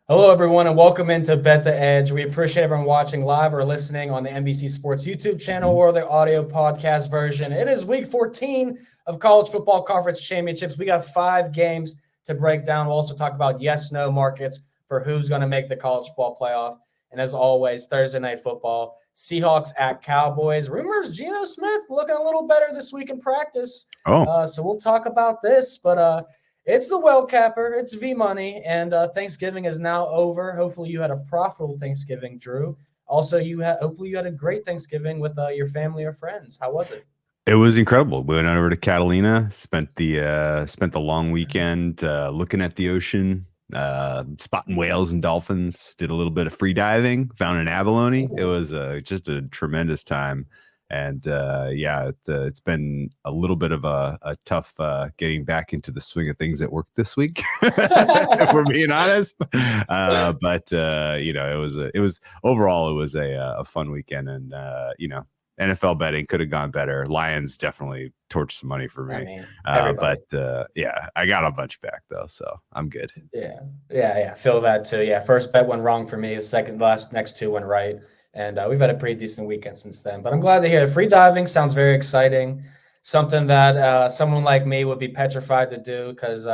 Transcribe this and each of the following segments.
Hello, everyone, and welcome into Bet the Edge. We appreciate everyone watching live or listening on the NBC Sports YouTube channel or the audio podcast version. It is week 14 of College Football Conference Championships. We got 5 games to break down. We'll also talk about yes-no markets for who's going to make the college football playoff. And as always, Thursday Night Football, Seahawks at Cowboys. Rumors, Geno Smith looking a little better this week in practice. So we'll talk about this, but it's the well capper. It's V-Money, and Thanksgiving is now over. Hopefully you had a profitable Thanksgiving, Drew. Also, hopefully you had a great Thanksgiving with your family or friends. How was it? It was incredible. We went over to Catalina, spent the long weekend looking at the ocean, spotting whales and dolphins, did a little bit of free diving, found an abalone. It was just a tremendous time. And it's been a little bit of a tough getting back into the swing of things at work this week, if we're being honest. But it was overall, it was a fun weekend, and NFL betting could have gone better. Lions definitely torched some money for me. I got a bunch back though, so I'm good. Yeah. Feel that too. Yeah, first bet went wrong for me. The next 2 went right. And we've had a pretty decent weekend since then. But I'm glad to hear free diving sounds very exciting. Something that someone like me would be petrified to do because,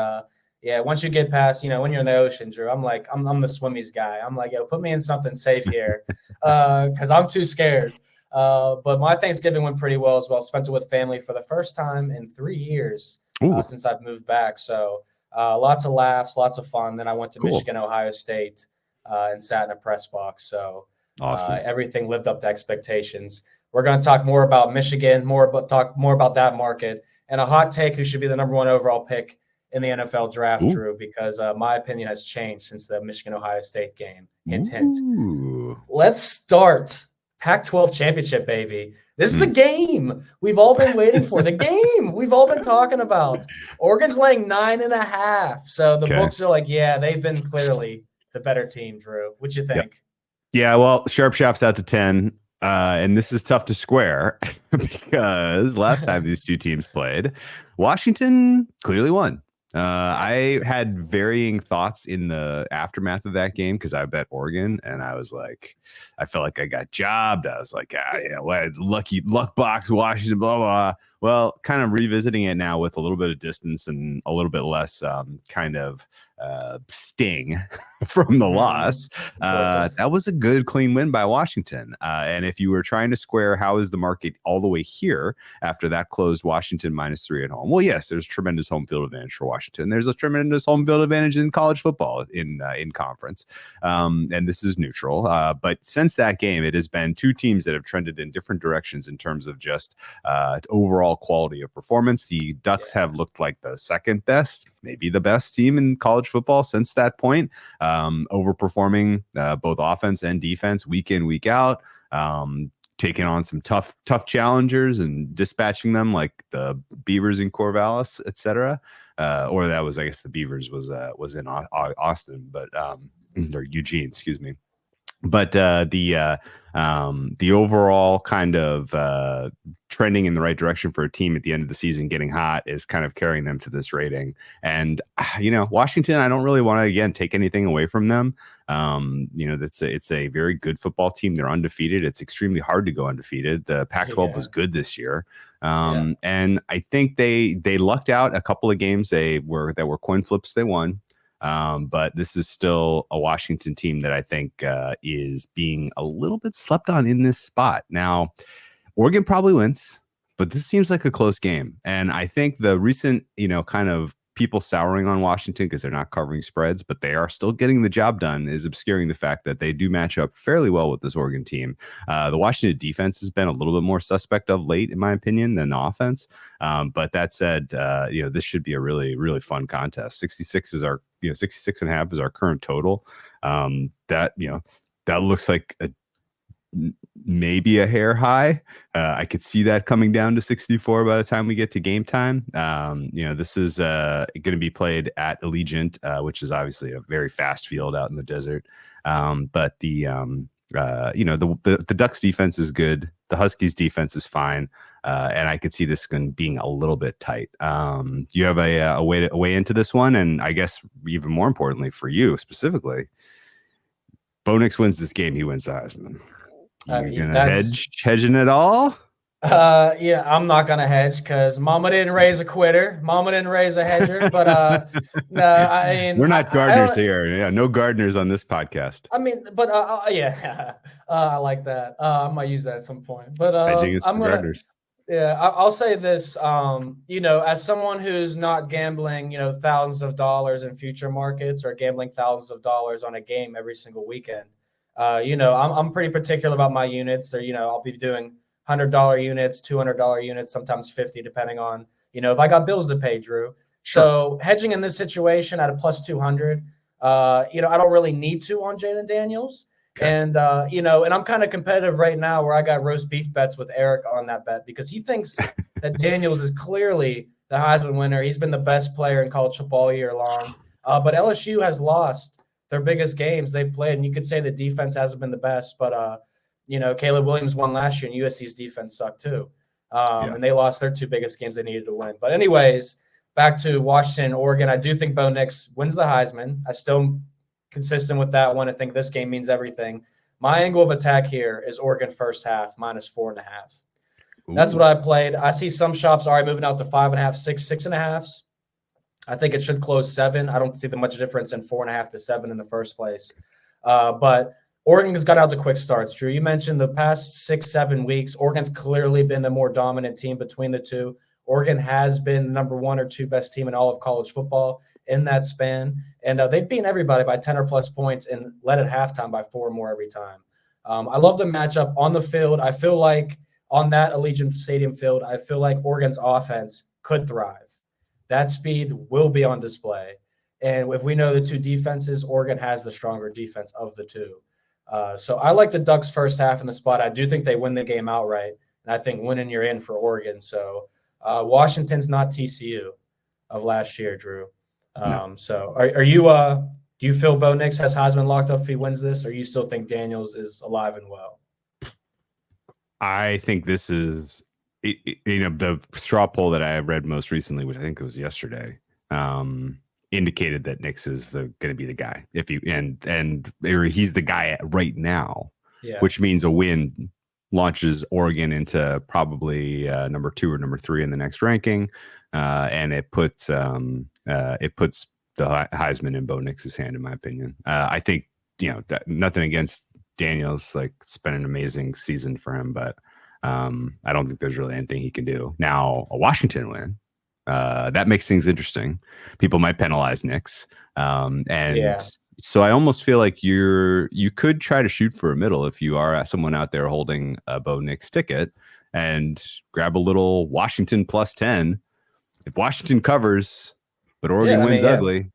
once you get past, when you're in the ocean, Drew, I'm the swimmies guy. I'm like, yo, put me in something safe here because I'm too scared. But my Thanksgiving went pretty well as well. Spent it with family for the first time in 3 years since I've moved back. So lots of laughs, lots of fun. Then I went to Michigan, Ohio State, and sat in a press box. So awesome. Everything lived up to expectations. We're going to talk more about Michigan, talk more about that market, and a hot take who should be the number 1 overall pick in the NFL draft, Drew, because my opinion has changed since the Michigan-Ohio State game. Hint, hint. Let's start Pac-12 championship, baby. This is the game we've all been waiting for. The game we've all been talking about. Oregon's laying 9.5. So the books are like, yeah, they've been clearly the better team, Drew. What'd you think? Yep. Yeah, well, Sharp Shop's out to 10, and this is tough to square because last time these two teams played, Washington clearly won. I had varying thoughts in the aftermath of that game because I bet Oregon, and I was like, I felt like I got jobbed. I was like, luck box, Washington, blah, blah. Well, kind of revisiting it now with a little bit of distance and a little bit less sting from the loss. That was a good, clean win by Washington. And if you were trying to square how is the market all the way here after that closed Washington -3 at home, well, yes, there's tremendous home field advantage for Washington. There's a tremendous home field advantage in college football in conference. And this is neutral. But since that game, it has been 2 teams that have trended in different directions in terms of just overall quality of performance. The Ducks have looked like the second best, maybe the best team in college football since that point, overperforming both offense and defense week in, week out, taking on some tough challengers and dispatching them like the Beavers in Corvallis, etc. Or that was, I guess, the Beavers was in Austin, but or Eugene, excuse me. But the overall kind of trending in the right direction for a team at the end of the season, getting hot, is kind of carrying them to this rating. And Washington, I don't really want to again take anything away from them. It's a very good football team. They're undefeated. It's extremely hard to go undefeated. The Pac-12 was good this year. And I think they lucked out a couple of games that were coin flips. They won. But this is still a Washington team that I think is being a little bit slept on in this spot. Now, Oregon probably wins, but this seems like a close game. And I think the recent, kind of people souring on Washington because they're not covering spreads, but they are still getting the job done, is obscuring the fact that they do match up fairly well with this Oregon team. The Washington defense has been a little bit more suspect of late, in my opinion, than the offense. But that said, this should be a really, really fun contest. 66 is our 66.5 is our current total. That looks like maybe a hair high. I could see that coming down to 64 by the time we get to game time. This is going to be played at Allegiant, which is obviously a very fast field out in the desert. But the Ducks defense is good. The Huskies defense is fine. And I could see this being a little bit tight. You have a way into this one, and I guess even more importantly for you specifically, Bo Nix wins this game, he wins the Heisman. I You're mean, gonna hedging it all? Yeah, I'm not gonna hedge because Mama didn't raise a quitter. Mama didn't raise a hedger. But no, I mean, we're not gardeners I here. Yeah, no gardeners on this podcast. I mean, but yeah, I like that. I might use that at some point. But Hedging is I'm for gonna, gardeners. yeah, I'll say this. As someone who's not gambling, thousands of dollars in future markets or gambling thousands of dollars on a game every single weekend, I'm pretty particular about my units. Or I'll be doing $100 units, $200 units, sometimes 50, depending on if I got bills to pay, Drew. Sure. So hedging in this situation at a plus 200. I don't really need to on Jalen Daniels. Okay. And, and I'm kind of competitive right now where I got roast beef bets with Eric on that bet because he thinks that Daniels is clearly the Heisman winner. He's been the best player in college football all year long. But LSU has lost their biggest games they've played. And you could say the defense hasn't been the best, but, Caleb Williams won last year and USC's defense sucked too. And they lost their two biggest games they needed to win. But anyways, back to Washington and Oregon. I do think Bo Nix wins the Heisman. I still consistent with that one. I think this game means everything. My angle of attack here is Oregon first half minus 4.5. That's what I played. I see some shops already moving out to 5.5, 6.5. I think it should close 7. I don't see the much difference in 4.5 to 7 in the first place. But Oregon has got out to quick starts. Drew, you mentioned the past 6-7 weeks, Oregon's clearly been the more dominant team between the two. Oregon has been the number 1 or 2 best team in all of college football in that span. And they've beaten everybody by 10 or plus points and led at halftime by 4 or more every time. I love the matchup on the field. I feel like on that Allegiant Stadium field, I feel like Oregon's offense could thrive. That speed will be on display. And if we know the two defenses, Oregon has the stronger defense of the two. So I like the Ducks first half in the spot. I do think they win the game outright. And I think winning you're in for Oregon. So Washington's not TCU of last year, Drew. No. So are you do you feel Bo Nix has Heisman locked up if he wins this, or you still think Daniels is alive and well? I think this is, the straw poll that I read most recently, which I think it was yesterday, indicated that Nix is going to be the guy. If you or he's the guy right now, which means a win launches Oregon into probably number 2 or number 3 in the next ranking, and it puts the Heisman in Bo Nix's hand, in my opinion. I think nothing against Daniels, like it's been an amazing season for him, but I don't think there's really anything he can do. Now a Washington win, that makes things interesting. People might penalize Nix, so I almost feel like you could try to shoot for a middle if you are someone out there holding a Bo Nix ticket and grab a little Washington plus 10. If Washington covers, but Oregon wins ugly,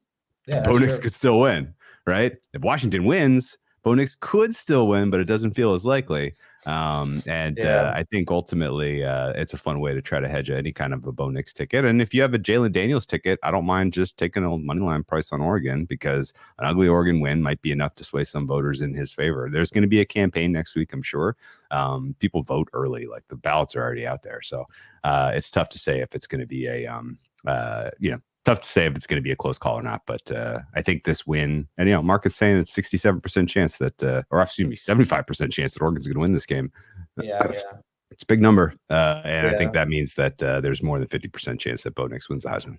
Bo Nix could still win, right? If Washington wins, Bo Nix could still win, but it doesn't feel as likely. I think ultimately it's a fun way to try to hedge any kind of a Bo Nix ticket. And if you have a Jalen Daniels ticket, I don't mind just taking a money line price on Oregon, because an ugly Oregon win might be enough to sway some voters in his favor. There's going to be a campaign next week, I'm sure. People vote early, like the ballots are already out there. So it's tough to say if it's going to be tough to say if it's going to be a close call or not, but I think this win, and market's saying it's 67% chance that, 75% chance that Oregon's going to win this game. It's a big number, and I think that means that there's more than 50% chance that Bo Nix wins the Heisman.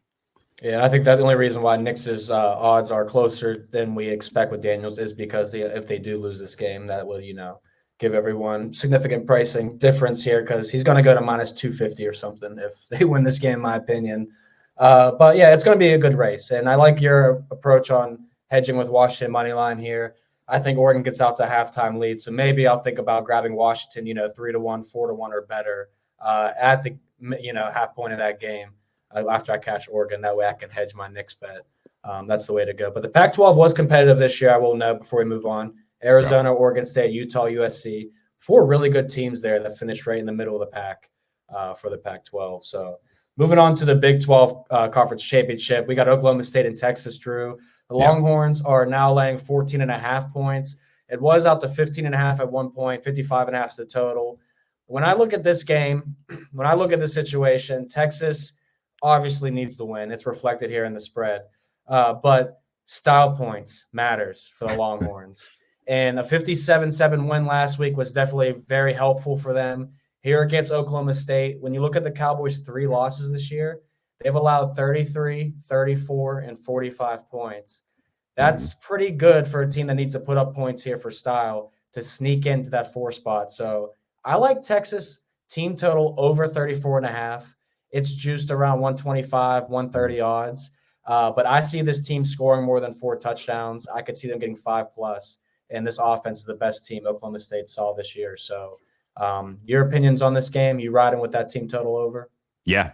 Yeah, I think that the only reason why Nix's odds are closer than we expect with Daniels is because if they do lose this game, that would give everyone significant pricing difference here, because he's going to go to minus 250 or something if they win this game, in my opinion. But yeah, it's going to be a good race. And I like your approach on hedging with Washington money line here. I think Oregon gets out to halftime lead. So maybe I'll think about grabbing Washington, 3-1, 4-1 or better at the, half point of that game after I catch Oregon. That way I can hedge my Knicks bet. That's the way to go. But the Pac-12 was competitive this year, I will note before we move on. Arizona, Oregon State, Utah, USC, 4 really good teams there that finished right in the middle of the pack for the Pac-12. So moving on to the Big 12 Conference Championship, we got Oklahoma State and Texas, Drew. The Longhorns are now laying 14.5 points. It was out to 15.5 at one point, 55.5 is the total. When I look at this game, when I look at the situation, Texas obviously needs the win. It's reflected here in the spread. But style points matters for the Longhorns. And a 57-7 win last week was definitely very helpful for them. Here against Oklahoma State, when you look at the Cowboys' 3 losses this year, they've allowed 33, 34, and 45 points. That's pretty good for a team that needs to put up points here for style to sneak into that 4 spot. So I like Texas team total over 34.5. It's juiced around 125, 130 odds. But I see this team scoring more than 4 touchdowns. I could see them getting 5+. And this offense is the best team Oklahoma State saw this year. So your opinions on this game? You riding with that team total over? Yeah.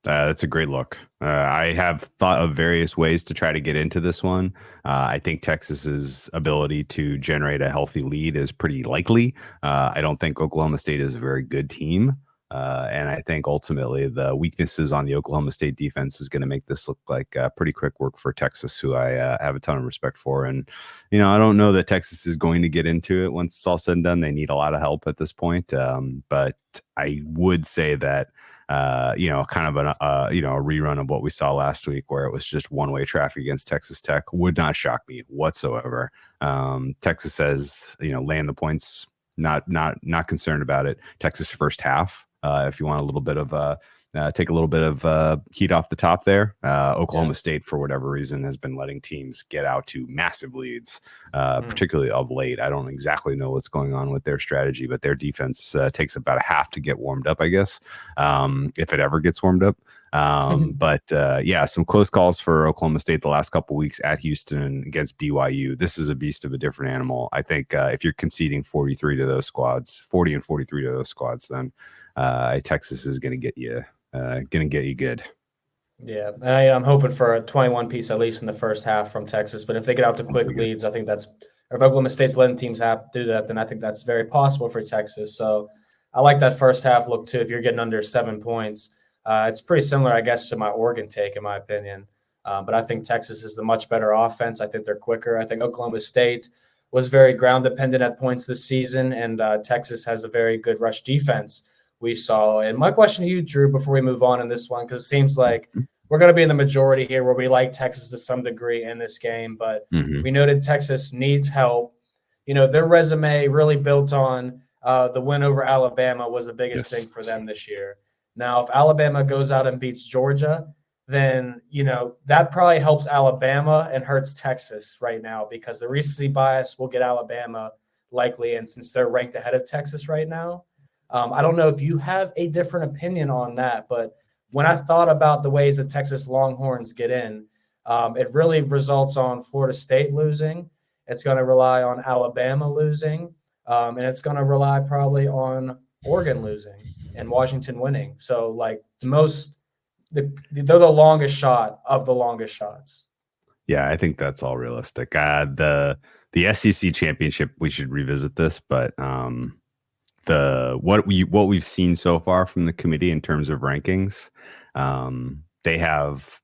That's a great look. I have thought of various ways to try to get into this one. I think Texas's ability to generate a healthy lead is pretty likely. I don't think Oklahoma State is a very good team. And I think ultimately the weaknesses on the Oklahoma State defense is going to make this look like pretty quick work for Texas, who I have a ton of respect for. And, I don't know that Texas is going to get into it once it's all said and done. They need a lot of help at this point. But I would say that, kind of a rerun of what we saw last week where it was just one-way traffic against Texas Tech would not shock me whatsoever. Texas says, land the points, not concerned about it. Texas first half. If you want a little bit of take a little bit of heat off the top there. Oklahoma State, for whatever reason, has been letting teams get out to massive leads, particularly of late. I don't exactly know what's going on with their strategy, but their defense takes about a half to get warmed up, I guess, if it ever gets warmed up. But some close calls for Oklahoma State the last couple weeks at Houston against BYU. This is a beast of a different animal. I think if you're conceding 40 and 43 to those squads, then Texas is going to get you good. Yeah, I'm hoping for a 21 piece at least in the first half from Texas. But if they get out to quick leads, I think if Oklahoma State's letting teams do that, then I think that's very possible for Texas. So I like that first half look too. If you're getting under 7 points, it's pretty similar, I guess, to my Oregon take, in my opinion. But I think Texas is the much better offense. I think they're quicker. I think Oklahoma State was very ground dependent at points this season, and Texas has a very good rush defense we saw. And my question to you, Drew, before we move on in this one, because it seems like we're going to be in the majority here where we like Texas to some degree in this game, but we noted Texas needs help. Their resume really built on the win over Alabama was the biggest thing for them this year. Now, if Alabama goes out and beats Georgia, then, that probably helps Alabama and hurts Texas right now because the recency bias will get Alabama likely, and since they're ranked ahead of Texas right now. I don't know if you have a different opinion on that, but when I thought about the ways that Texas Longhorns get in, it really results on Florida State losing. It's going to rely on Alabama losing, and it's going to rely probably on Oregon losing and Washington winning. So, they're the longest shot of the longest shots. Yeah, I think that's all realistic. The SEC championship, we should revisit this, but what we've seen so far from the committee in terms of rankings, they have,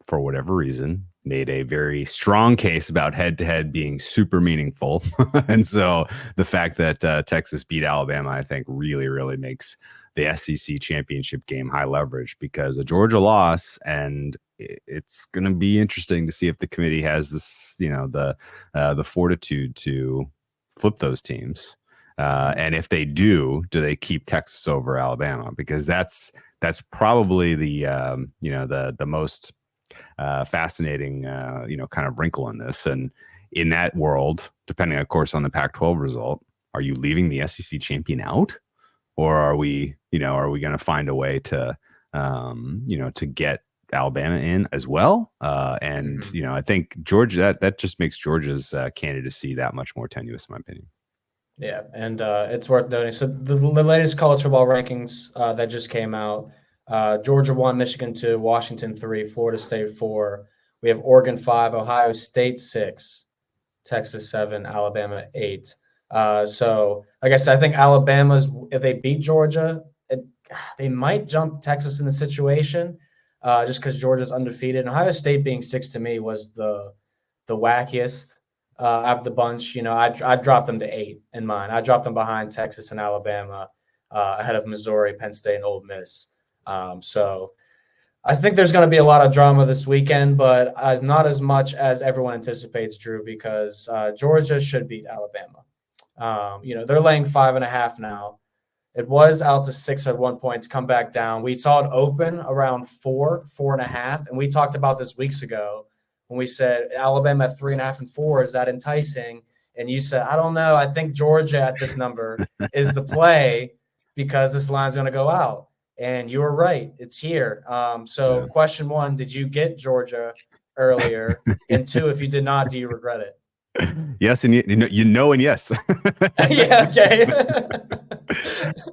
for whatever reason, made a very strong case about head-to-head being super meaningful. And so the fact that Texas beat Alabama, I think, really, really makes the SEC championship game high leverage because a Georgia loss, and it's going to be interesting to see if the committee has this, the fortitude to flip those teams. And if they do they keep Texas over Alabama? Because that's probably the most fascinating kind of wrinkle in this. And in that world, depending of course on the Pac-12 result, are you leaving the SEC champion out, or are we going to find a way to to get Alabama in as well? And I think Georgia, that just makes Georgia's candidacy that much more tenuous, in my opinion. Yeah, and it's worth noting. So the latest college football rankings that just came out, Georgia 1, Michigan 2, Washington 3, Florida State 4. We have Oregon 5, Ohio State 6, Texas 7, Alabama 8. So, like I said, I think Alabama's, if they beat Georgia, they might jump Texas in the situation just because Georgia's undefeated. And Ohio State being 6 to me was the wackiest. Out of the bunch, I dropped them to 8 in mine. I dropped them behind Texas and Alabama, ahead of Missouri, Penn State, and Ole Miss. So I think there's going to be a lot of drama this weekend, but not as much as everyone anticipates, Drew, because Georgia should beat Alabama. They're laying 5.5 now. It was out to 6 at one point. It's come back down. We saw it open around 4.5, and we talked about this weeks ago when we said Alabama at 3.5 and 4. Is that enticing? And you said, I don't know. I think Georgia at this number is the play because this line's going to go out. And you were right. It's here. Question one, did you get Georgia earlier? And two, if you did not, do you regret it? Yes, and and yes. Yeah, okay.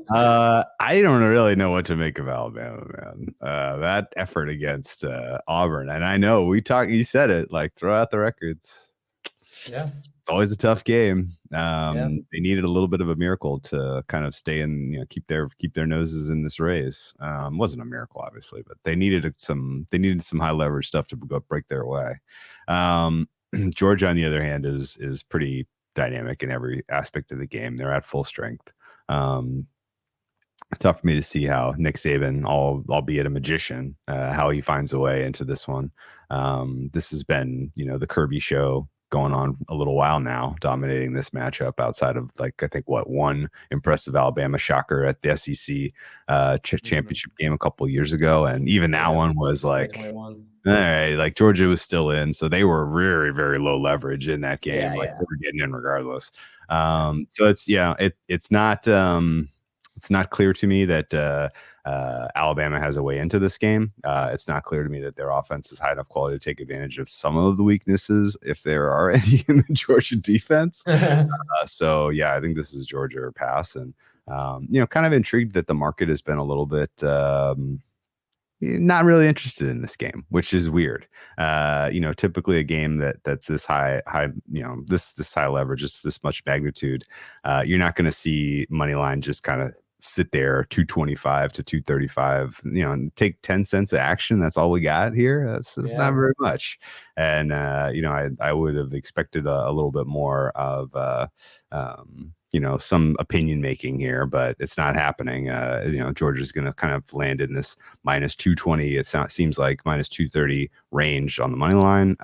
I don't really know what to make of Alabama, man. That effort against Auburn, and I know you said it, like throw out the records. Yeah. It's always a tough game. They needed a little bit of a miracle to kind of stay in, keep their noses in this race. Wasn't a miracle, obviously, but they needed some high leverage stuff to go break their way. Georgia, on the other hand, is pretty dynamic in every aspect of the game. They're at full strength. Tough for me to see how Nick Saban, albeit a magician, how he finds a way into this one. This has been, the Kirby show going on a little while now, dominating this matchup outside of I think one impressive Alabama shocker at the SEC championship game a couple of years ago. And even that one was like, all right, like Georgia was still in. So they were very, very low leverage in that game. They were getting in regardless. So it's not clear to me that Alabama has a way into this game. It's not clear to me that their offense is high enough quality to take advantage of some of the weaknesses, if there are any, in the Georgia defense. I think this is Georgia or pass. And, kind of intrigued that the market has been a little bit not really interested in this game, which is weird. Typically a game that's this high, this high leverage, this much magnitude, you're not going to see money line just kind of sit there 225 to 235, and take 10 cents of action. That's all we got here. That's not very much. And I would have expected a little bit more of some opinion making here, but it's not happening. Georgia's going to kind of land in this minus 220. It seems like minus 230 range on the money line.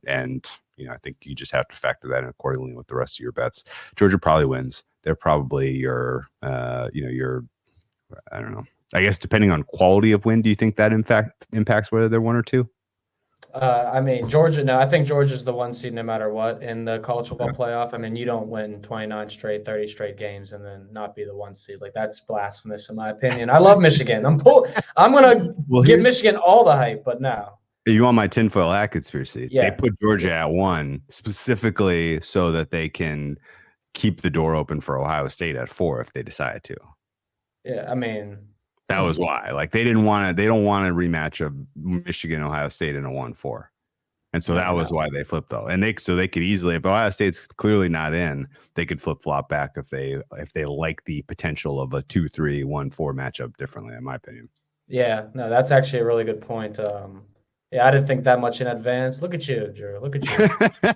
And I think you just have to factor that in accordingly with the rest of your bets. Georgia probably wins. They're probably your, I don't know. I guess depending on quality of win, do you think that impacts whether they're one or two? Georgia, no, I think Georgia's the 1 seed no matter what in the college football playoff. You don't win 29 straight, 30 straight games and then not be the 1 seed. Like, that's blasphemous in my opinion. I love Michigan. I'm going to give Michigan all the hype, but no. You want my tinfoil hat conspiracy? Yeah. They put Georgia at 1 specifically so that they can keep the door open for Ohio State at 4 if they decide to. Yeah, that was why. Like, they don't want a rematch of Michigan Ohio State in a 1-4. And so that was why they flipped, though. And they could easily, if Ohio State's clearly not in, they could flip-flop back if they like the potential of a 2-3, 1-4 matchup differently, in my opinion. Yeah, no, that's actually a really good point. I didn't think that much in advance. Look at you, Drew. Look at you.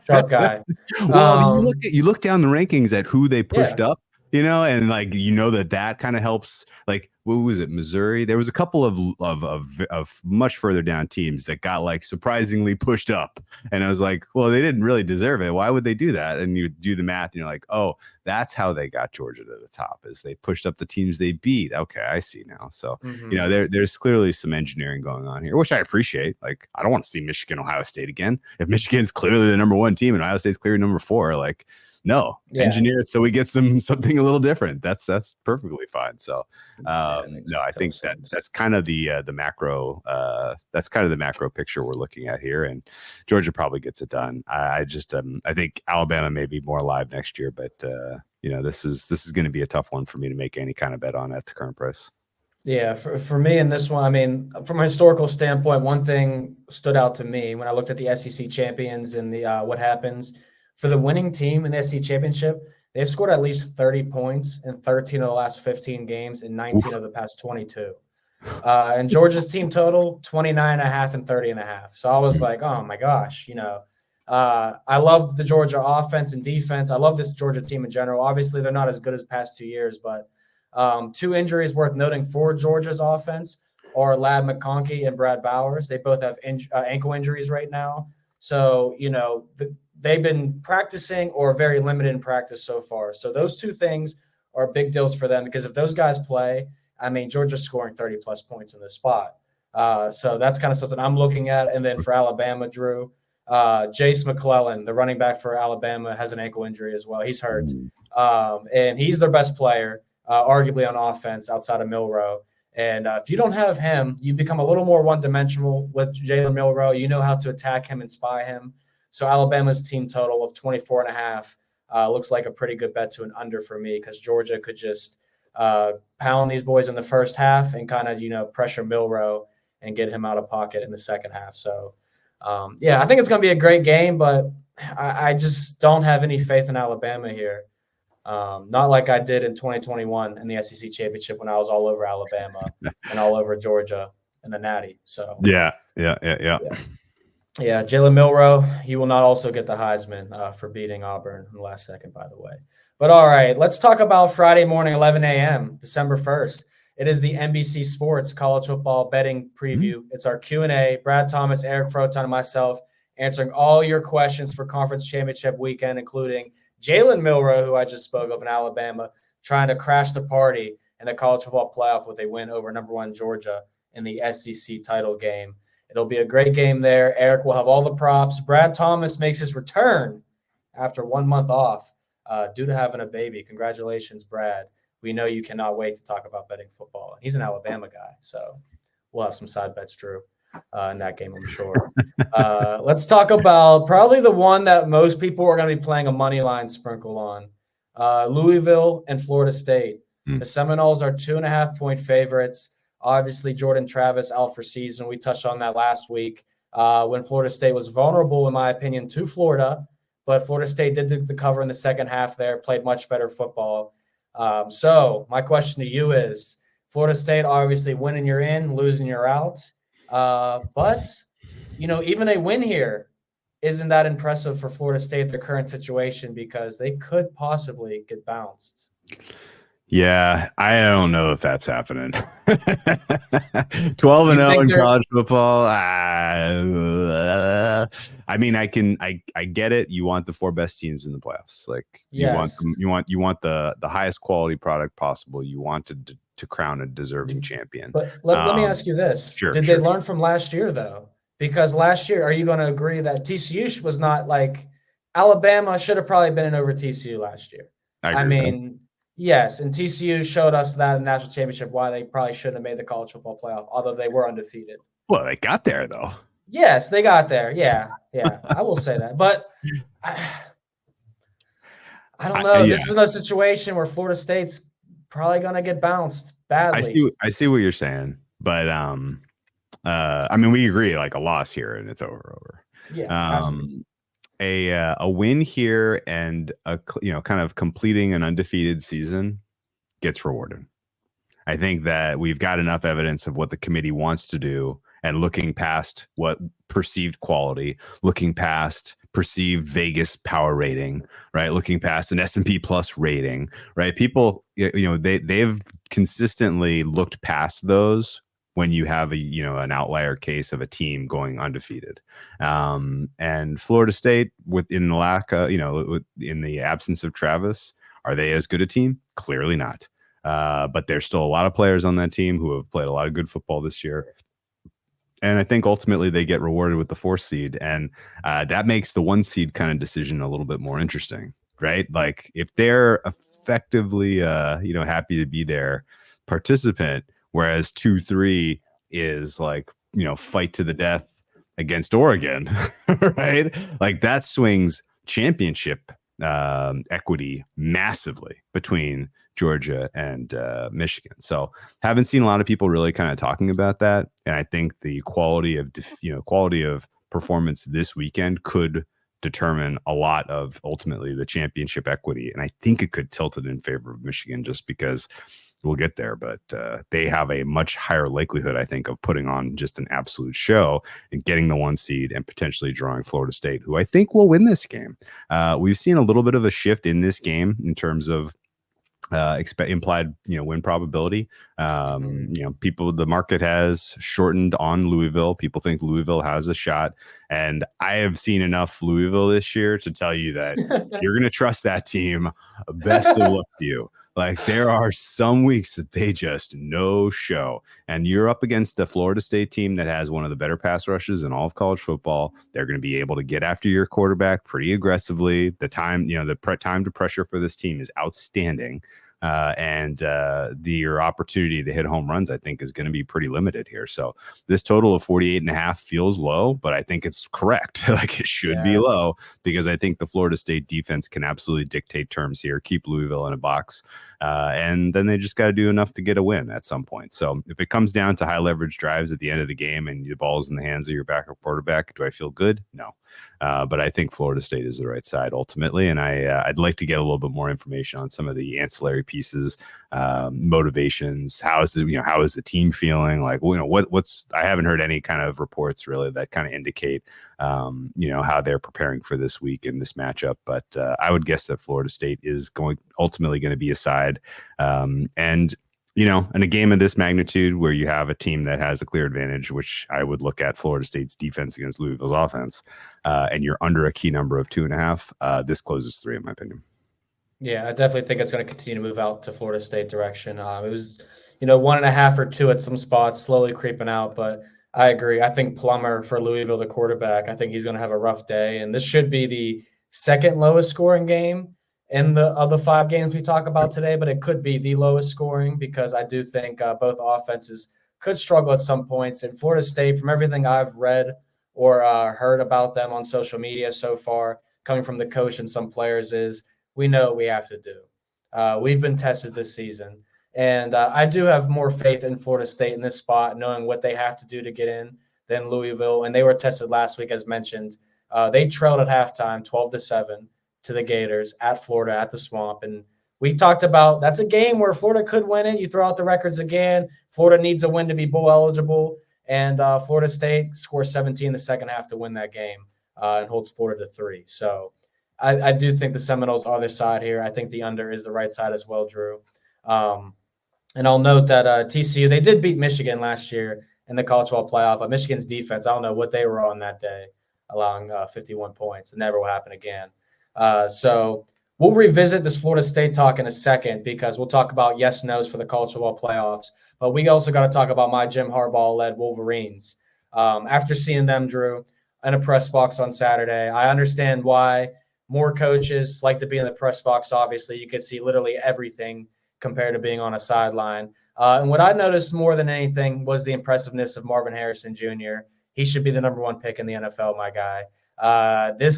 Sharp guy. Well, you look down the rankings at who they pushed up, and that kind of helps. Like, what was it, Missouri? There was a couple of much further down teams that got surprisingly pushed up, and I was like, well, they didn't really deserve it. Why would they do that? And you do the math, and you're like, oh, that's how they got Georgia to the top, is they pushed up the teams they beat. Okay, I see now. So there's clearly some engineering going on here, which I appreciate. Like, I don't want to see Michigan Ohio State again. If Michigan's clearly the number 1 team and Ohio State's clearly number 4, engineer it so we get something a little different. That's perfectly fine. So I think that's kind of the macro picture we're looking at here, and Georgia probably gets it done. I think Alabama may be more alive next year, but this is going to be a tough one for me to make any kind of bet on at the current price. Yeah, for me in this one, from a historical standpoint, one thing stood out to me when I looked at the SEC champions and the what happens for the winning team in the SEC championship. They've scored at least 30 points in 13 of the last 15 games and 19 of the past 22. And Georgia's team total, 29.5 and 30.5. So I was like, oh my gosh, I love the Georgia offense and defense. I love this Georgia team in general. Obviously, they're not as good as the past 2 years, but 2 injuries worth noting for Georgia's offense. are Lad McConkey and Brad Bowers. They both have ankle injuries right now. So, they've been practicing or very limited in practice so far. So those two things are big deals for them, because if those guys play, I mean, Georgia's scoring 30-plus points in this spot. So that's kind of something I'm looking at. And then for Alabama, Drew, Jace McClellan, the running back for Alabama, has an ankle injury as well. He's hurt. And he's their best player, arguably on offense outside of Milroe. And if you don't have him, you become a little more one-dimensional with Jalen Milroe. You know how to attack him and spy him. So Alabama's team total of 24.5 looks like a pretty good bet to an under for me, because Georgia could just pound these boys in the first half and kind of, pressure Milroe and get him out of pocket in the second half. So, I think it's going to be a great game, but I just don't have any faith in Alabama here. Not like I did in 2021 in the SEC championship when I was all over Alabama and all over Georgia in the Natty. So yeah. Yeah, Jalen Milroe, he will not also get the Heisman for beating Auburn in the last second, by the way. But all right, let's talk about Friday morning, 11 a.m., December 1st. It is the NBC Sports College Football Betting Preview. It's our Q&A. Brad Thomas, Eric Froton, and myself answering all your questions for Conference Championship weekend, including Jalen Milroe, who I just spoke of in Alabama, trying to crash the party in the College Football Playoff with a win over number 1 Georgia in the SEC title game. It'll be a great game there. Eric will have all the props. Brad Thomas makes his return after 1 month off due to having a baby. Congratulations, Brad. We know you cannot wait to talk about betting football. He's an Alabama guy, so we'll have some side bets, Drew, in that game, I'm sure. Let's talk about probably the one that most people are going to be playing a money line sprinkle on. Louisville and Florida State. The Seminoles are 2.5-point favorites. Obviously, Jordan Travis out for season. We touched on that last week when Florida State was vulnerable, in my opinion, to Florida. But Florida State did the cover in the second half there, played much better football. So my question to you is, Florida State, obviously winning you're in, losing you're out. But, even a win here isn't that impressive for Florida State, their current situation, because they could possibly get bounced. Yeah, I don't know if that's happening. 12-0 in college football. I mean, I get it. You want the 4 best teams in the playoffs. Like yes. you want the highest quality product possible. You want to crown a deserving champion. But let me ask you this. Did they learn from last year, though? Because last year, are you going to agree that TCU was not like Alabama should have probably been in over TCU last year? I mean, yes, and TCU showed us that in the national championship why they probably shouldn't have made the college football playoff, although they were undefeated. Well, they got there, though. Yes, they got there. Yeah, I will say that. But I don't know. This is another situation where Florida State's probably going to get bounced badly. I see what you're saying, but I mean, we agree, like a loss here and it's over. Yeah. A win here and kind of completing an undefeated season gets rewarded. I think that we've got enough evidence of what the committee wants to do, and looking past what perceived quality, looking past perceived Vegas power rating, right? Looking past an S&P Plus rating, right? People, they've consistently looked past those when you have an outlier case of a team going undefeated. And Florida State, in the absence of Travis, are they as good a team? Clearly not. But there's still a lot of players on that team who have played a lot of good football this year. And I think ultimately they get rewarded with the 4th seed. And that makes the 1 seed kind of decision a little bit more interesting, right? Like if they're effectively, happy to be there participant, whereas 2-3 is like, fight to the death against Oregon, right? Like that swings championship equity massively between Georgia and Michigan. So haven't seen a lot of people really kind of talking about that. And I think the quality of performance this weekend could determine a lot of ultimately the championship equity. And I think it could tilt it in favor of Michigan just because we'll get there, but they have a much higher likelihood, I think, of putting on just an absolute show and getting the 1 seed and potentially drawing Florida State, who I think will win this game. We've seen a little bit of a shift in this game in terms of implied win probability. The market has shortened on Louisville. People think Louisville has a shot, and I have seen enough Louisville this year to tell you that you're going to trust that team. Best of luck to you. Like, there are some weeks that they just no show, and you're up against the Florida State team that has one of the better pass rushes in all of college football. They're going to be able to get after your quarterback pretty aggressively. The time, time to pressure for this team is outstanding. Your opportunity to hit home runs, I think, is going to be pretty limited here. So this total of 48.5 feels low, but I think it's correct. Like, it should be low, because I think the Florida State defense can absolutely dictate terms here, keep Louisville in a box. And then they just got to do enough to get a win at some point. So if it comes down to high leverage drives at the end of the game and the ball's in the hands of your backup quarterback, do I feel good? No. But I think Florida State is the right side ultimately. And I'd like to get a little bit more information on some of the ancillary pieces, motivations. How is the team feeling? Like, I haven't heard any kind of reports really that kind of indicate, how they're preparing for this week in this matchup. But I would guess that Florida State is ultimately going to be a side. In a game of this magnitude where you have a team that has a clear advantage, which I would look at Florida State's defense against Louisville's offense, and you're under a key number of 2.5, this closes 3, in my opinion. Yeah, I definitely think it's going to continue to move out to Florida State direction. It was, 1.5 or 2 at some spots, slowly creeping out. But I agree. I think Plummer for Louisville, the quarterback, I think he's going to have a rough day. And this should be the second lowest scoring game in the 5 games we talk about today, but it could be the lowest scoring, because I do think both offenses could struggle at some points. And Florida State, from everything I've read or heard about them on social media so far, coming from the coach and some players, is we know what we have to do. We've been tested this season. And I do have more faith in Florida State in this spot, knowing what they have to do to get in, than Louisville. And they were tested last week, as mentioned. They trailed at halftime 12-7 to the Gators at Florida at the Swamp. And we talked about that's a game where Florida could win it. You throw out the records again. Florida needs a win to be bowl eligible. And Florida State scores 17 in the second half to win that game and holds Florida to 3. So I do think the Seminoles are their side here. I think the under is the right side as well, Drew. And I'll note that TCU, they did beat Michigan last year in the college football playoff. Michigan's defense, I don't know what they were on that day, allowing 51 points. It never will happen again. So we'll revisit this Florida State talk in a second, because we'll talk about yes, no's for the college football playoffs. But we also got to talk about my Jim Harbaugh-led Wolverines. After seeing them, Drew, in a press box on Saturday, I understand why more coaches like to be in the press box. Obviously, you could see literally everything compared to being on a sideline. And what I noticed more than anything was the impressiveness of Marvin Harrison Jr. He should be the number 1 pick in the NFL, my guy.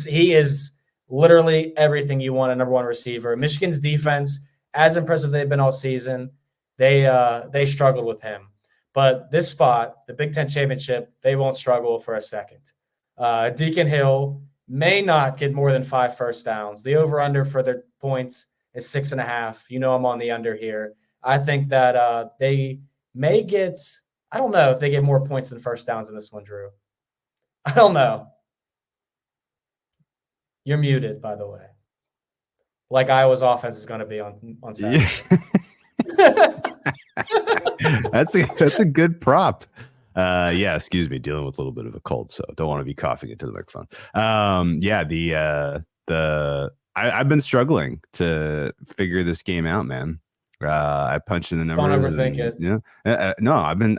He is literally everything you want a number 1 receiver. Michigan's defense, as impressive they've been all season, they struggled with him. But this spot, the Big Ten Championship, they won't struggle for a second. Deacon Hill may not get more than 5 first downs. The over-under for their points is 6.5. I'm on the under here. I think that they may get – I don't know if they get more points than first downs in this one, Drew. I don't know. You're muted, by the way. Like Iowa's offense is going to be on Saturday. Yeah. That's a good prop. Excuse me, dealing with a little bit of a cold, so don't want to be coughing into the microphone. I've been struggling to figure this game out, man. I punched in the numbers. Don't overthink it. No,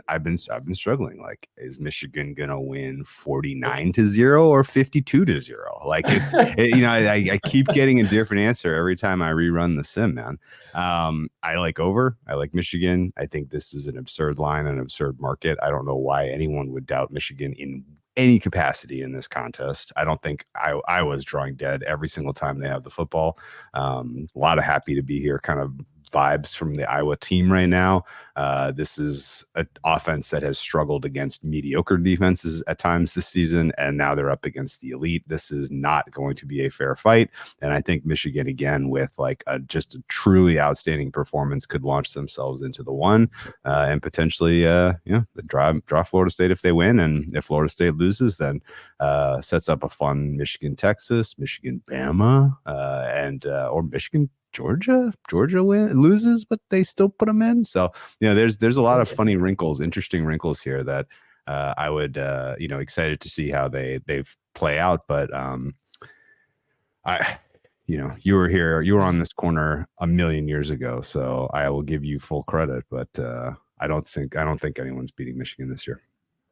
I've been struggling. Like, is Michigan gonna win 49-0 or 52-0? Like, I keep getting a different answer every time I rerun the sim, man. I like over. I like Michigan. I think this is an absurd line, an absurd market. I don't know why anyone would doubt Michigan in any capacity in this contest. I don't think I was drawing dead every single time they have the football. A lot of happy to be here kind of vibes from the Iowa team right now. This is an offense that has struggled against mediocre defenses at times this season, and now they're up against the elite. This is not going to be a fair fight, and I think Michigan, again, with like just a truly outstanding performance, could launch themselves into the 1 and potentially draw Florida State if they win, and if Florida State loses, then sets up a fun Michigan-Texas, Michigan-Bama, or Michigan Georgia loses, but they still put them in. So, there's a lot of funny wrinkles, interesting wrinkles here that I would, excited to see how they play out. But you were here, you were on this corner a million years ago, so I will give you full credit. But I don't think anyone's beating Michigan this year.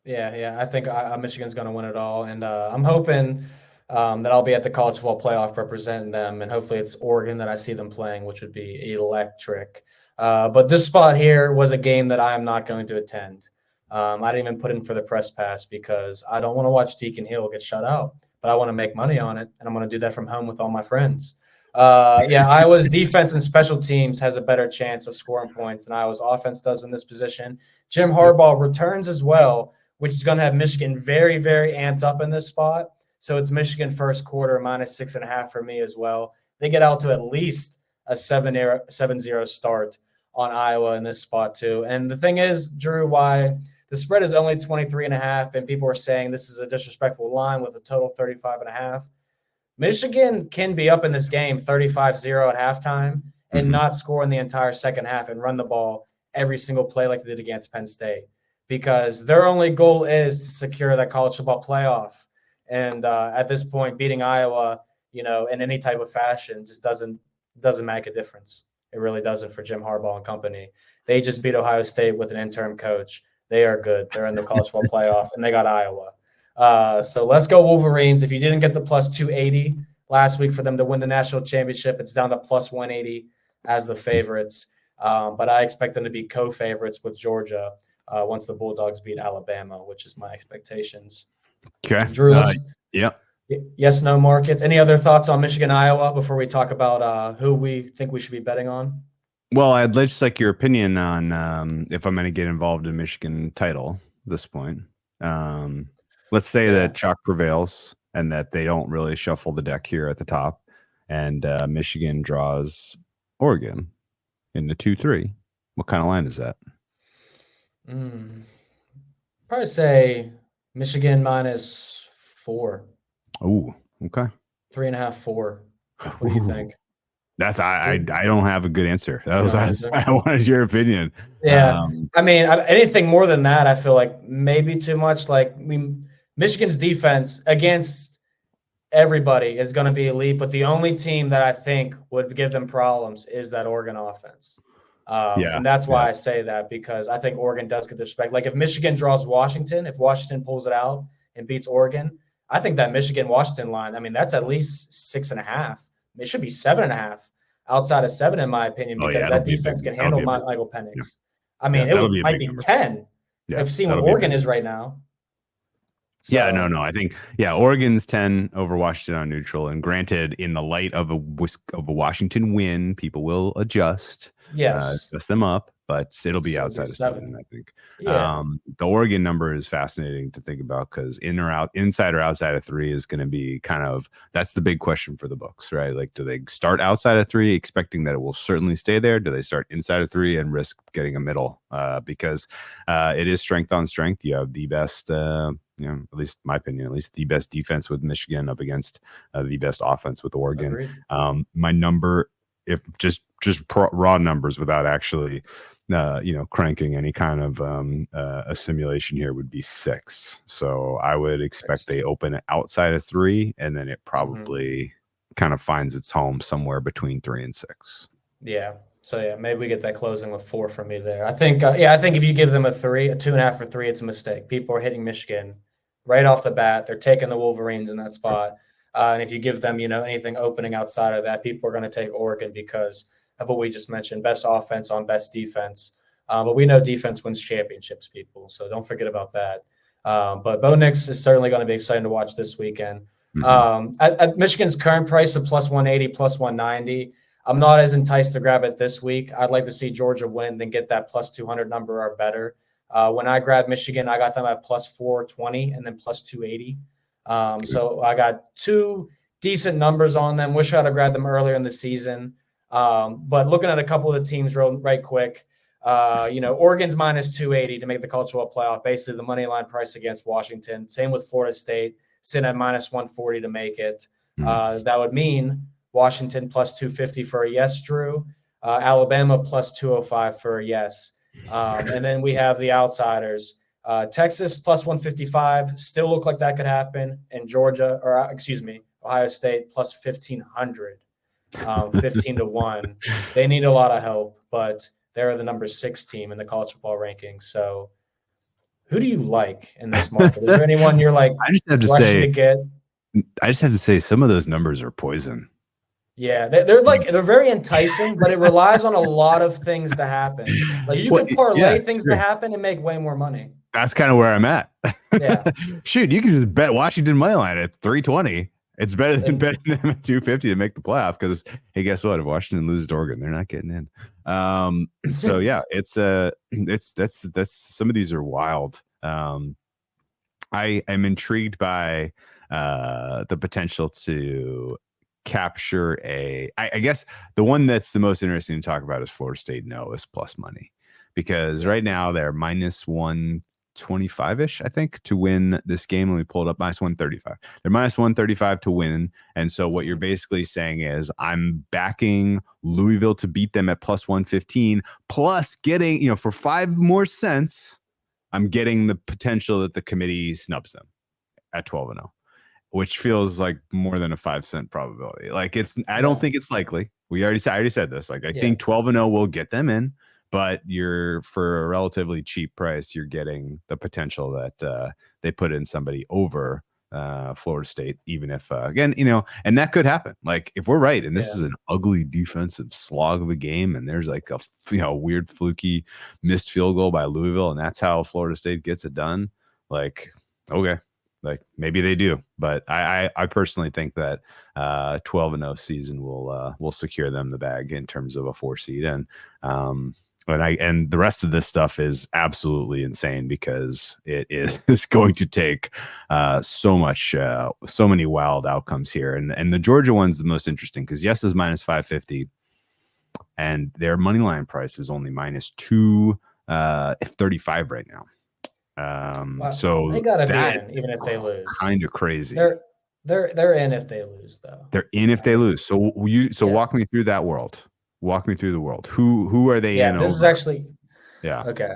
Yeah. I think Michigan's going to win it all, and I'm hoping that I'll be at the college football playoff representing them, and hopefully it's Oregon that I see them playing, which would be electric. But this spot here was a game that I am not going to attend. I didn't even put in for the press pass because I don't want to watch Deacon Hill get shut out, but I want to make money on it, and I'm going to do that from home with all my friends. Iowa's defense and special teams has a better chance of scoring points than Iowa's offense does in this position. Jim Harbaugh returns as well, which is going to have Michigan very, very amped up in this spot. So it's Michigan first quarter -6.5 for me as well. They get out to at least a 7-0 start on Iowa in this spot too. And the thing is, Drew, why the spread is only 23.5, and people are saying this is a disrespectful line with a total 35.5. Michigan can be up in this game 35-0 at halftime and not score in the entire second half and run the ball every single play like they did against Penn State, because their only goal is to secure that college football playoff. And at this point, beating Iowa, in any type of fashion just doesn't make a difference. It really doesn't for Jim Harbaugh and company. They just beat Ohio State with an interim coach. They are good. They're in the college football playoff, and they got Iowa. So let's go Wolverines. If you didn't get the +280 last week for them to win the national championship, it's down to +180 as the favorites. But I expect them to be co-favorites with Georgia once the Bulldogs beat Alabama, which is my expectations. Okay. Drew, yes, no markets. Any other thoughts on Michigan, Iowa before we talk about who we think we should be betting on? Well, I'd just like your opinion on if I'm going to get involved in Michigan title at this point. Let's say that chalk prevails and that they don't really shuffle the deck here at the top, and Michigan draws Oregon in the 2-3. What kind of line is that? Probably say Michigan -4. Oh, okay. 3.5, 4. What do you think? That's I don't have a good answer. I wanted your opinion. Yeah, anything more than that, I feel like maybe too much. Michigan's defense against everybody is going to be elite, but the only team that I think would give them problems is that Oregon offense. And that's why I say that, because I think Oregon does get the respect. Like if Michigan draws Washington, if Washington pulls it out and beats Oregon, I think that Michigan-Washington line, that's at least 6.5. It should be 7.5 outside of 7, in my opinion, because that defense can handle Michael Penix. It might be 10. I've seen what Oregon is right now. So, I think Oregon's 10 over Washington on neutral, and granted, in the light of a Washington win, people will adjust them up, but it'll be outside of 7, I think. The Oregon number is fascinating to think about, because inside or outside of 3 is going to be that's the big question for the books, right? Like, do they start outside of 3 expecting that it will certainly stay there? Do they start inside of 3 and risk getting a middle? Because it is strength on strength. You have the best, at least my opinion, the best defense with Michigan up against the best offense with Oregon. My number, if just raw numbers without actually cranking any kind of a simulation here, would be 6. So I would expect they open outside of 3, and then it probably kind of finds its home somewhere between 3 and 6. Yeah. So maybe we get that closing with 4 from me there. I think if you give them a 3, a 2.5 or 3, it's a mistake. People are hitting Michigan right off the bat. They're taking the Wolverines in that spot. And if you give them, anything opening outside of that, people are going to take Oregon because of what we just mentioned, best offense on best defense. But we know defense wins championships, people. So don't forget about that. But Bo Nix is certainly going to be exciting to watch this weekend. At Michigan's current price of +180, +190, I'm not as enticed to grab it this week. I'd like to see Georgia win, then get that +200 number or better. When I grabbed Michigan, I got them at +420 and then +280. So I got 2 decent numbers on them. Wish I'd have grabbed them earlier in the season. But looking at a couple of the teams right quick, Oregon's -280 to make the college football playoff, basically the money line price against Washington. Same with Florida State, sitting at -140 to make it. That would mean Washington plus 250 for a yes, Drew. Alabama plus 205 for a yes. And then we have the outsiders. Texas plus 155 still look like that could happen. And Georgia, or excuse me, Ohio State plus 1,500, 15-1. They need a lot of help, but they're the number 6 team in the college football rankings. So who do you like in this market? Is there anyone you're like I just have to rushing say, to get? I just have to say some of those numbers are poison. Yeah, they're very enticing, but it relies on a lot of things to happen. Like you can parlay things to happen and make way more money. That's kind of where I'm at. Yeah. Shoot, you can just bet Washington money line at 320. It's better than betting them at 250 to make the playoff because, hey, guess what? If Washington loses to Oregon, they're not getting in. So yeah, it's some of these are wild. I am intrigued by the potential to capture I guess the one that's the most interesting to talk about is Florida State is plus money, because right now they're minus 125-ish, I think, to win this game. And we pulled up minus 135. They're minus 135 to win. And so what you're basically saying is I'm backing Louisville to beat them at plus 115, plus getting, for 5 more cents, I'm getting the potential that the committee snubs them at 12-0. Which feels like more than a 5-cent probability. Like I don't think it's likely. I already said this. Like I think 12-0 will get them in, but for a relatively cheap price, you're getting the potential that they put in somebody over Florida State, even if again, and that could happen. Like if we're right, and this is an ugly defensive slog of a game, and there's like a weird fluky missed field goal by Louisville, and that's how Florida State gets it done. Like okay. Like maybe they do, but I personally think that 12-0 season will secure them the bag in terms of a 4 seed, and the rest of this stuff is absolutely insane because it is going to take so many wild outcomes here, and the Georgia one's the most interesting because yes is minus 550, and their money line price is only minus 235 right now. So they gotta be in even if they lose. Kind of crazy. They're in if they lose though. They're in if they lose. So walk me through that world. Walk me through the world. Who are they in? This is actually okay.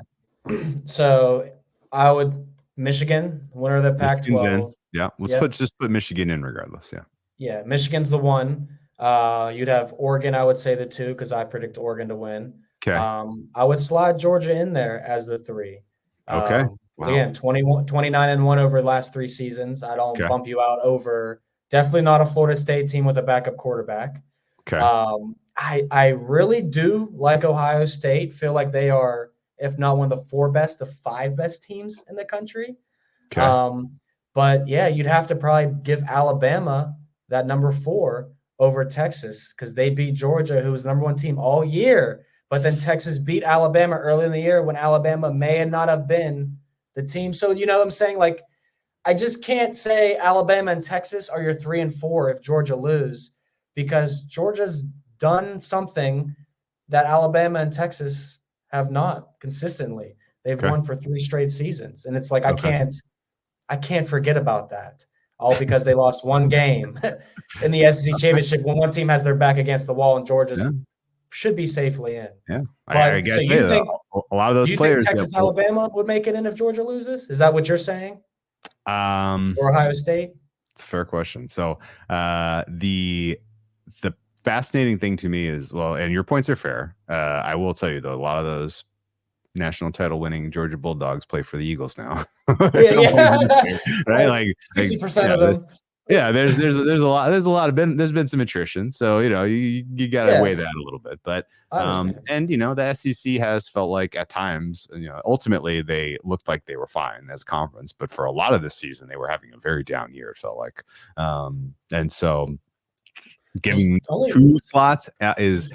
So I would Michigan, winner of the Pac-12. Yeah, just put Michigan in regardless. Yeah, Michigan's the one. You'd have Oregon, I would say the 2 because I predict Oregon to win. Okay. I would slide Georgia in there as the 3. Okay. Wow. Again, 29-1 over the last 3 seasons. I don't bump you out over. Definitely not a Florida State team with a backup quarterback. Okay. I really do like Ohio State. Feel like they are, if not one of the 4 best, the 5 best teams in the country. Okay. But yeah, you'd have to probably give Alabama that number 4 over Texas because they beat Georgia, who was the number 1 team all year. But then Texas beat Alabama early in the year when Alabama may not have been the team. So, what I'm saying? Like, I just can't say Alabama and Texas are your 3 and 4 if Georgia lose because Georgia's done something that Alabama and Texas have not consistently. They've won for 3 straight seasons. And it's like, I can't forget about that. All because they lost 1 game in the SEC championship when one team has their back against the wall and Georgia's should be safely in. Yeah. I guess so you think a lot of those players Texas Alabama would make it in if Georgia loses? Is that what you're saying? Or Ohio State? It's a fair question. So the fascinating thing to me is, and your points are fair. I will tell you though, a lot of those national title winning Georgia Bulldogs play for the Eagles now. Right? Like 60% of them. Yeah, there's been some attrition, so you got to weigh that a little bit, but and the SEC has felt like at times ultimately they looked like they were fine as a conference, but for a lot of this season they were having a very down year. It felt like, and so giving 2 slots is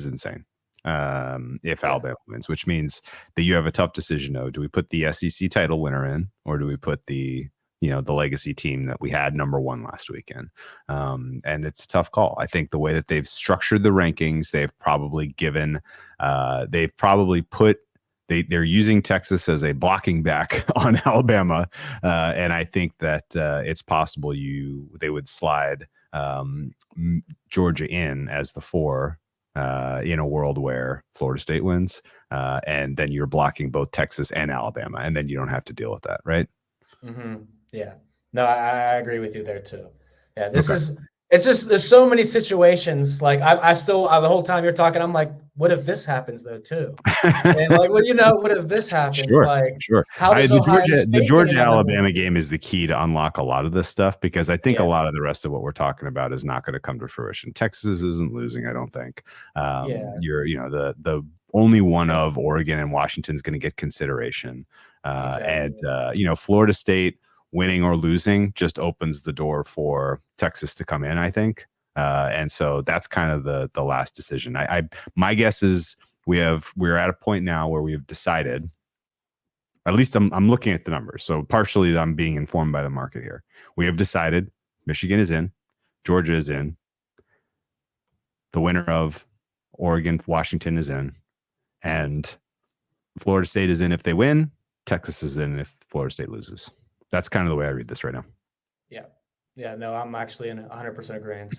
insane. If Alabama wins, which means that you have a tough decision. Do we put the SEC title winner in, or do we put the legacy team that we had number 1 last weekend? And it's a tough call. I think the way that they've structured the rankings, they're using Texas as a blocking back on Alabama. And I think that it's possible they would slide Georgia in as the 4 in a world where Florida State wins, and then you're blocking both Texas and Alabama, and then you don't have to deal with that, right? Mm-hmm. Yeah. No, I agree with you there too. Yeah, Okay. It's just there's so many situations. Like I still the whole time you're talking, I'm like, what if this happens though too? And like, well, what if this happens? Sure, Like, sure. how does Ohio The State get Georgia another Alabama win? game is the key to unlock a lot of this stuff, because I think a Yeah. lot of the rest of what we're talking about is not going to come to fruition. Texas isn't losing, I don't think. Yeah. The only one of Oregon and Washington is going to get consideration, Exactly. and Florida State winning or losing just opens the door for Texas to come in, I think. And so that's kind of the last decision. My guess is we're at a point now where we have decided, at least I'm looking at the numbers. So partially I'm being informed by the market here. We have decided Michigan is in, Georgia is in, the winner of Oregon, Washington is in, and Florida State is in if they win, Texas is in if Florida State loses. That's kind of the way I read this right now. Yeah. Yeah. No, I'm actually in 100% agreement.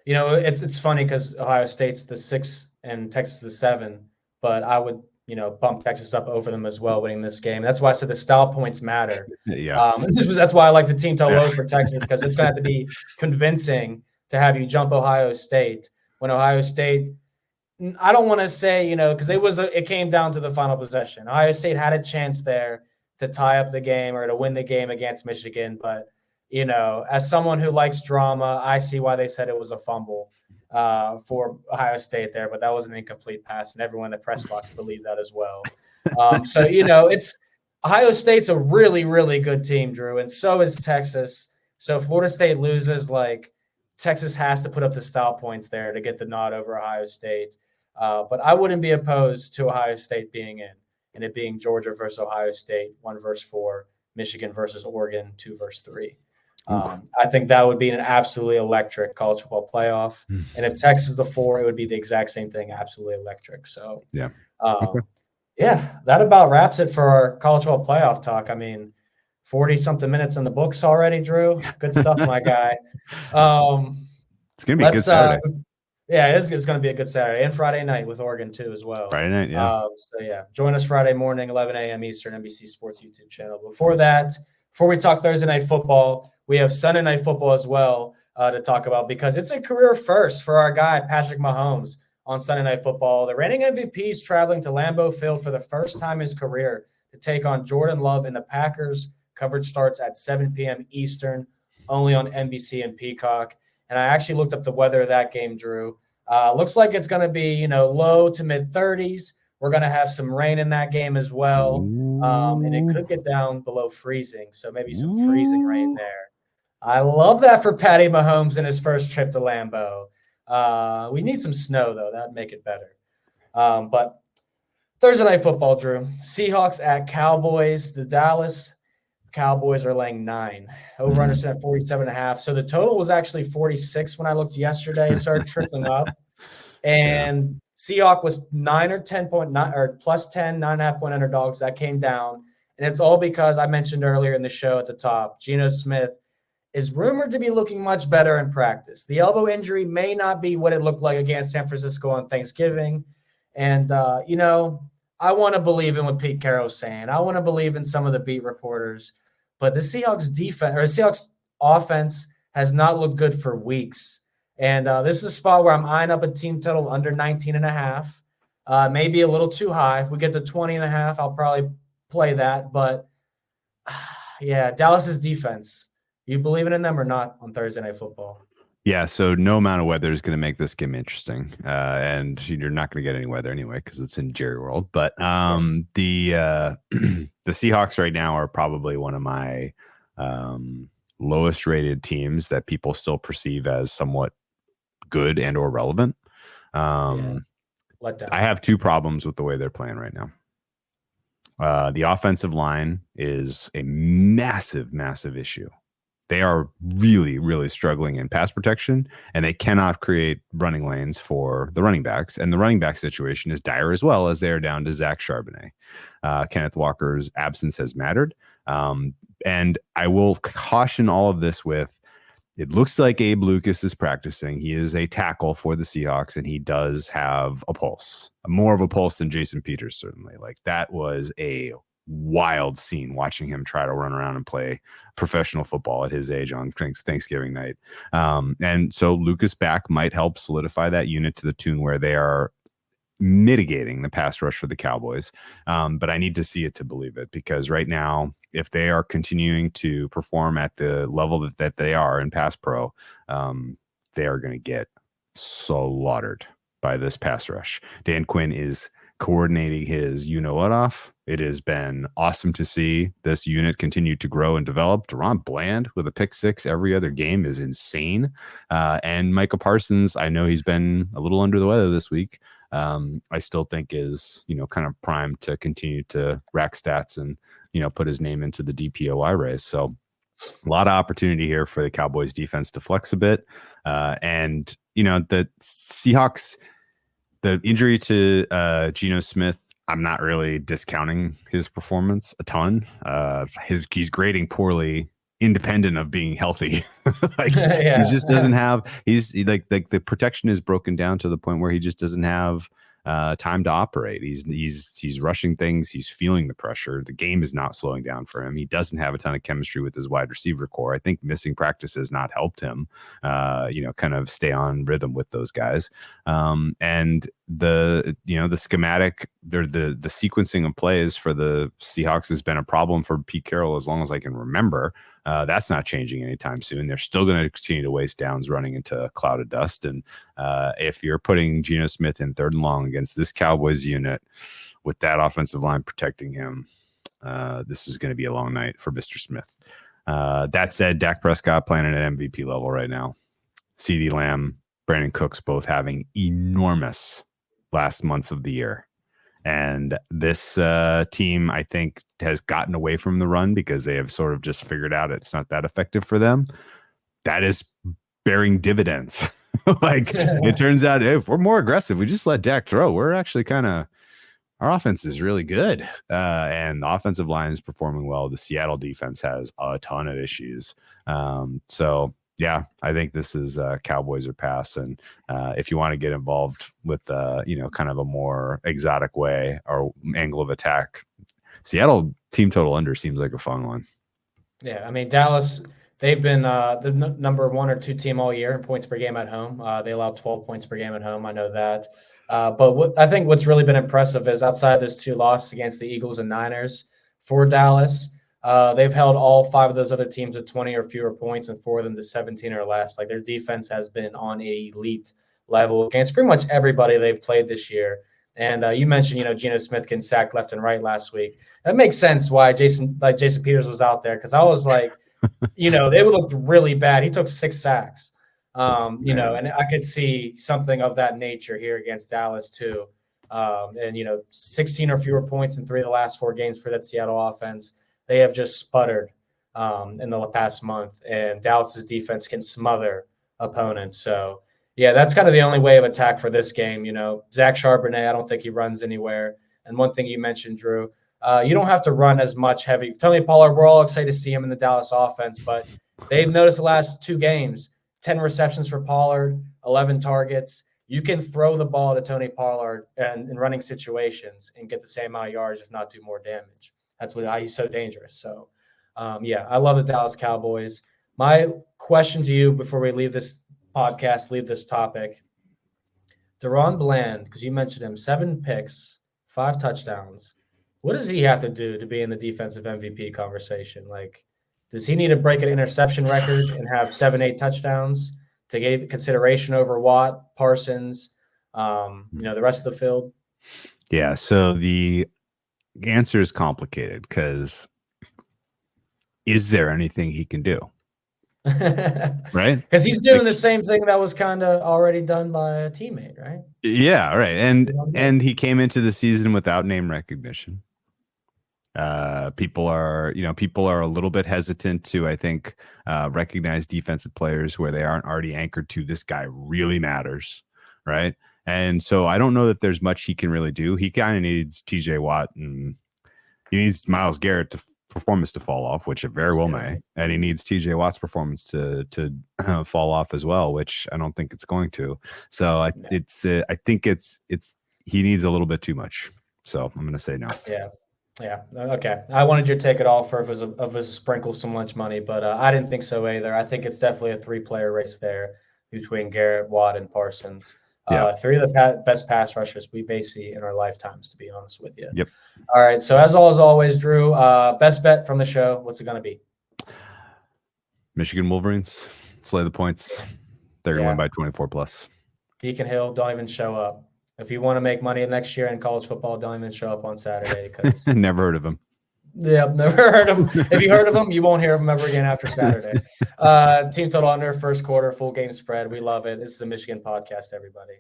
It's funny because Ohio State's the 6 and Texas the 7, but I would, bump Texas up over them as well winning this game. That's why I said the style points matter. Yeah. That's why I like the team total low for Texas, because it's going to have to be convincing to have you jump Ohio State when Ohio State, I don't want to say, because it came down to the final possession. Ohio State had a chance there to tie up the game or to win the game against Michigan. But, as someone who likes drama, I see why they said it was a fumble for Ohio State there, but that was an incomplete pass, and everyone in the press box believed that as well. It's Ohio State's a really, really good team, Drew, and so is Texas. So if Florida State loses, like, Texas has to put up the style points there to get the nod over Ohio State. But I wouldn't be opposed to Ohio State being in, and it being Georgia versus Ohio State, 1 versus 4, Michigan versus Oregon, 2 versus 3. I think that would be an absolutely electric college football playoff. And if Texas is the 4, it would be the exact same thing, absolutely electric. So, that about wraps it for our college football playoff talk. I mean, 40-something minutes in the books already, Drew. Good stuff, my guy. It's going to be a good Saturday. It's going to be a good Saturday and Friday night with Oregon too as well. Friday night, yeah. Join us Friday morning, 11 a.m. Eastern, NBC Sports YouTube channel. Before we talk Thursday night football, we have Sunday night football as well to talk about, because it's a career first for our guy, Patrick Mahomes, on Sunday night football. The reigning MVP is traveling to Lambeau Field for the first time in his career to take on Jordan Love and the Packers. Coverage starts at 7 p.m. Eastern, only on NBC and Peacock. And I actually looked up the weather of that game, Drew. Looks like it's going to be, low to mid 30s. We're going to have some rain in that game as well. And it could get down below freezing. So maybe some freezing rain there. I love that for Patty Mahomes in his first trip to Lambeau. We need some snow, though. That'd make it better. But Thursday night football, Drew. Seahawks at Cowboys. The Dallas Cowboys are laying 9. Over under at 47.5. So the total was actually 46 when I looked yesterday. It started trickling up. And Seahawks was 9 or 10.9 or plus 10, 9.5 point underdogs. That came down. And it's all because I mentioned earlier in the show at the top, Geno Smith is rumored to be looking much better in practice. The elbow injury may not be what it looked like against San Francisco on Thanksgiving. And, I want to believe in what Pete Carroll's saying. I want to believe in some of the beat reporters. But the Seahawks defense or Seahawks offense has not looked good for weeks. And this is a spot where I'm eyeing up a team total under 19.5. Maybe a little too high. If we get to 20.5, I'll probably play that. But Dallas's defense. You believing in them or not on Thursday Night Football? Yeah, so no amount of weather is going to make this game interesting, and you're not going to get any weather anyway because it's in Jerry World. But the Seahawks right now are probably one of my lowest rated teams that people still perceive as somewhat good and or relevant. I have 2 problems with the way they're playing right now. The offensive line is a massive, massive issue. They are really, really struggling in pass protection, and they cannot create running lanes for the running backs. And the running back situation is dire as well, as they are down to Zach Charbonnet. Kenneth Walker's absence has mattered. And I will caution all of this with it looks like Abe Lucas is practicing. He is a tackle for the Seahawks, and he does have a pulse, more of a pulse than Jason Peters, certainly. Like, that was a wild scene watching him try to run around and play professional football at his age on Thanksgiving night. And so Lucas back might help solidify that unit to the tune where they are mitigating the pass rush for the Cowboys. But I need to see it to believe it, because right now, if they are continuing to perform at the level that they are in pass pro, they are going to get slaughtered by this pass rush. Dan Quinn is coordinating his you-know-what off. It has been awesome to see this unit continue to grow and develop. Deron Bland with a pick six every other game is insane. And Micah Parsons, I know he's been a little under the weather this week. I still think is, kind of primed to continue to rack stats and, put his name into the DPOY race. So a lot of opportunity here for the Cowboys defense to flex a bit. And, the Seahawks, the injury to Geno Smith, I'm not really discounting his performance a ton. He's grading poorly independent of being healthy. Like, Yeah. he just doesn't have, he's like the protection is broken down to the point where he just doesn't have time to operate. He's rushing things. He's feeling the pressure. The game is not slowing down for him. He doesn't have a ton of chemistry with his wide receiver core. I think missing practice has not helped him, kind of stay on rhythm with those guys. And the schematic or the sequencing of plays for the Seahawks has been a problem for Pete Carroll as long as I can remember. That's not changing anytime soon. They're still going to continue to waste downs running into a cloud of dust. And if you're putting Geno Smith in 3rd and long against this Cowboys unit with that offensive line protecting him, this is going to be a long night for Mr. Smith. That said, Dak Prescott playing at an MVP level right now. CeeDee Lamb, Brandon Cooks both having enormous last months of the year. And this team, I think, has gotten away from the run because they have sort of just figured out it's not that effective for them. That is bearing dividends. It turns out if we're more aggressive, we just let Dak throw. We're actually our offense is really good. And the offensive line is performing well. The Seattle defense has a ton of issues. So yeah, I think this is Cowboys or pass. And if you want to get involved with, kind of a more exotic way or angle of attack, Seattle team total under seems like a fun one. Yeah, I mean, Dallas, they've been the number 1 or 2 team all year in points per game at home. They allow 12 points per game at home. I know that. But I think what's really been impressive is outside those 2 losses against the Eagles and Niners for Dallas, they've held all 5 of those other teams to 20 or fewer points and 4 of them to 17 or less. Like, their defense has been on an elite level against pretty much everybody they've played this year. And you mentioned, Geno Smith can sack left and right last week. That makes sense why Jason Peters was out there, because I was like, they looked really bad. He took 6 sacks, and I could see something of that nature here against Dallas too. And 16 or fewer points in 3 of the last 4 games for that Seattle offense. They have just sputtered in the past month, and Dallas's defense can smother opponents. So, yeah, that's kind of the only way of attack for this game. Zach Charbonnet, I don't think he runs anywhere. And one thing you mentioned, Drew, you don't have to run as much heavy. Tony Pollard, we're all excited to see him in the Dallas offense, but they've noticed the last 2 games, 10 receptions for Pollard, 11 targets. You can throw the ball to Tony Pollard in running situations and get the same amount of yards, if not do more damage. That's why he's so dangerous. So, I love the Dallas Cowboys. My question to you before we leave this podcast, leave this topic, Deron Bland, because you mentioned him, 7 picks, 5 touchdowns. What does he have to do to be in the defensive MVP conversation? Like, does he need to break an interception record and have 7, 8 touchdowns to get consideration over Watt, Parsons, the rest of the field? Yeah, so the answer is complicated because is there anything he can do? Right? Because he's doing the same thing that was kind of already done by a teammate, right? Yeah, right. And he came into the season without name recognition. People are a little bit hesitant to, I think, recognize defensive players where they aren't already anchored to this guy really matters, right? And so I don't know that there's much he can really do. He kind of needs TJ Watt and he needs Myles Garrett to performance to fall off, which it very well may, and he needs TJ Watt's performance to fall off as well, which I don't think it's going to. So I think it's he needs a little bit too much. So I'm going to say no. Yeah. Okay. I wanted you to take it off for if it was a sprinkle some lunch money, but I didn't think so either. I think it's definitely a 3-player race there between Garrett, Watt, and Parsons. 3 of the best pass rushers we may see in our lifetimes, to be honest with you. Yep. All right. So as always, Drew, best bet from the show. What's it going to be? Michigan Wolverines slay the points. They're going to win by 24 plus. Deacon Hill, don't even show up. If you want to make money next year in college football, don't even show up on Saturday. Never heard of him. Yeah, never heard of him. If you heard of him, you won't hear of him ever again after Saturday. Team total under, first quarter, full game spread. We love it. This is a Michigan podcast, everybody.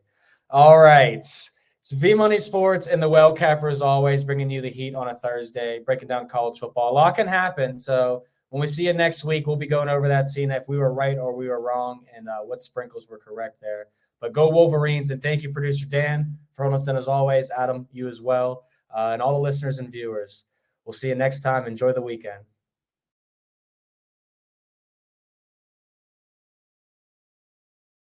All right. It's V-Money Sports and the Well Capper, as always, bringing you the heat on a Thursday, breaking down college football. A lot can happen. So when we see you next week, we'll be going over that, seeing if we were right or we were wrong and what sprinkles were correct there. But go Wolverines, and thank you, Producer Dan, for holding us down as always. Adam, you as well, and all the listeners and viewers. We'll see you next time. Enjoy the weekend.